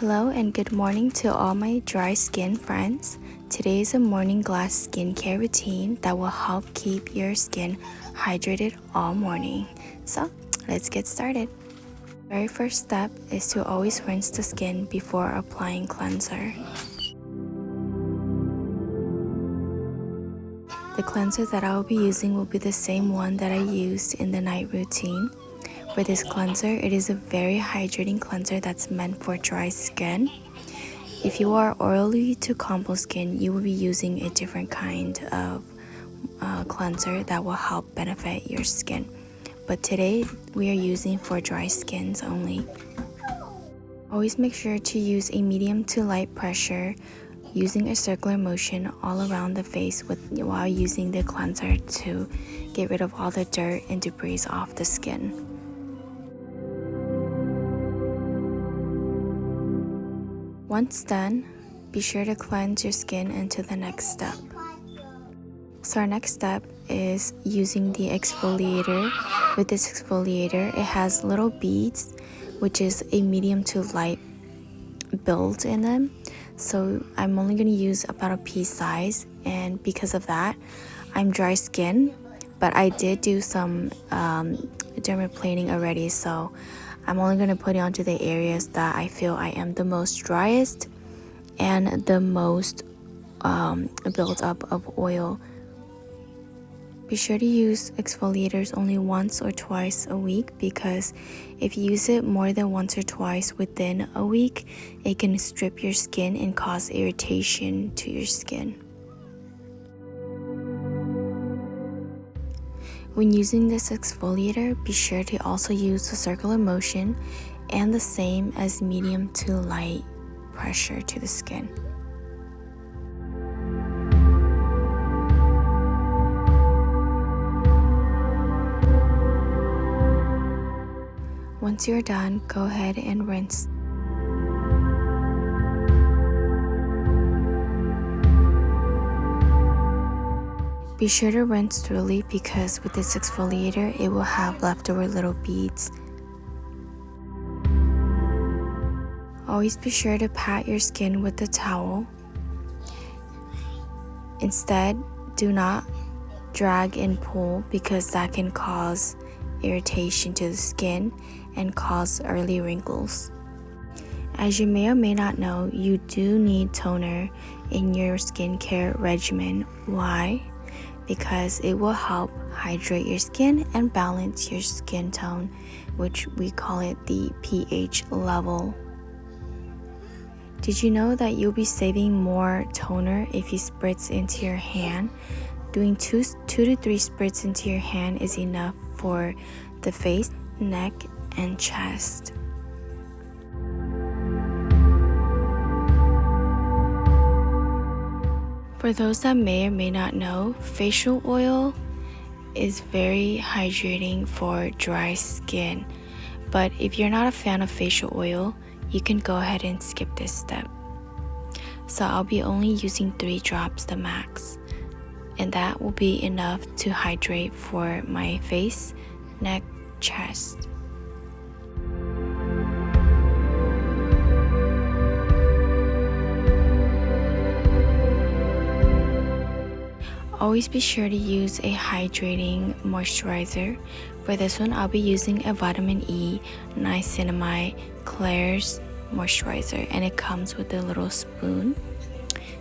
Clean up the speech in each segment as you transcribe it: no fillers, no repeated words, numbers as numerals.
Hello and good morning to all my dry skin friends. Today is a morning glass skincare routine that will help keep your skin hydrated all morning. So let's get started. Very first step is to always rinse the skin before applying cleanser. The cleanser that I will be using will be the same one that I used in the night routine. For this cleanser, it is a very hydrating cleanser that's meant for dry skin. If you are oily to combo skin, you will be using a different kind of cleanser that will help benefit your skin. But today, we are using for dry skins only. Always make sure to use a medium to light pressure, using a circular motion all around the face while using the cleanser to get rid of all the dirt and debris off the skin. Once done, be sure to cleanse your skin into the next step. So our next step is using the exfoliator. With this exfoliator, it has little beads, which is a medium to light build in them. So I'm only going to use about a pea size, and because of that, I'm dry skin, but I did do some dermaplaning already, so I'm only going to put it onto the areas that I feel I am the most driest and the most build up of oil. Be sure to use exfoliators only once or twice a week, because if you use it more than once or twice within a week, it can strip your skin and cause irritation to your skin. When using this exfoliator, be sure to also use the circular motion and the same as medium to light pressure to the skin. Once you're done, go ahead and rinse. Be sure to rinse thoroughly, because with this exfoliator, it will have leftover little beads. Always be sure to pat your skin with a towel. Instead, do not drag and pull, because that can cause irritation to the skin and cause early wrinkles. As you may or may not know, you do need toner in your skincare regimen. Why? Because it will help hydrate your skin and balance your skin tone, which we call it the pH level. Did you know that you'll be saving more toner if you spritz into your hand? Doing two to three spritz into your hand is enough for the face, neck, and chest. For those that may or may not know, facial oil is very hydrating for dry skin. But if you're not a fan of facial oil, you can go ahead and skip this step. So I'll be only using 3 drops the max, and that will be enough to hydrate for my face, neck, chest. Always be sure to use a hydrating moisturizer. For this one, I'll be using a vitamin E niacinamide Claire's moisturizer, and it comes with a little spoon.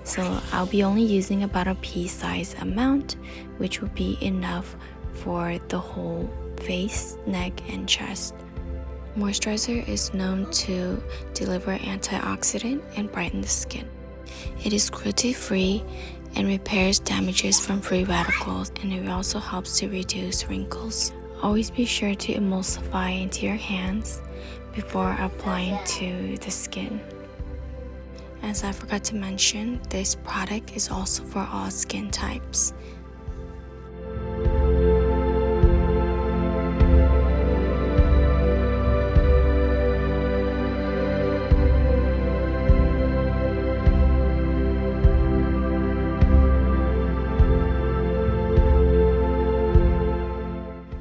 So I'll be only using about a pea size amount, which will be enough for the whole face, neck, and chest. Moisturizer is known to deliver antioxidant and brighten the skin. It is cruelty-free and repairs damages from free radicals, and it also helps to reduce wrinkles. Always be sure to emulsify into your hands before applying to the skin. As I forgot to mention, this product is also for all skin types.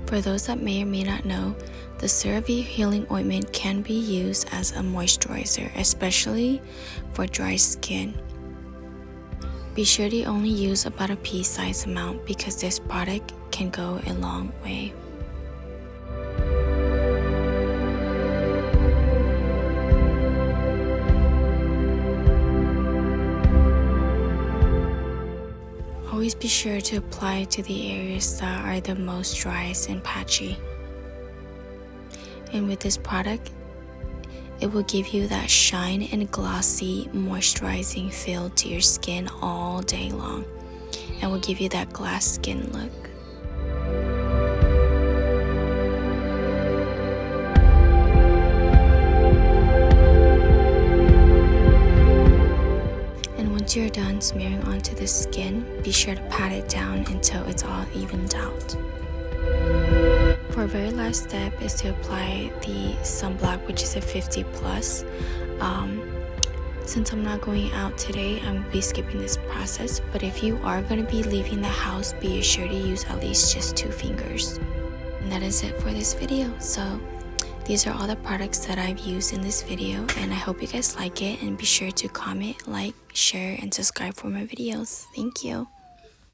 For those that may or may not know, The CeraVe Healing Ointment can be used as a moisturizer, especially for dry skin. Be sure to only use about a pea-sized amount because this product can go a long way. Always be sure to apply to the areas that are the most driest and patchy. And with this product, it will give you that shine and glossy moisturizing feel to your skin all day long, and will give you that glass skin look. Once you're done smearing onto the skin, be sure to pat it down until it's all evened out. For our very last step is to apply the sunblock, which is a 50 plus. Since I'm not going out today, I'm going to be skipping this process, but if you are going to be leaving the house, be sure to use at least just 2 fingers. And that is it for this video. So these are all the products that I've used in this video, and I hope you guys like it, and be sure to comment, like, share, and subscribe for more videos. Thank you.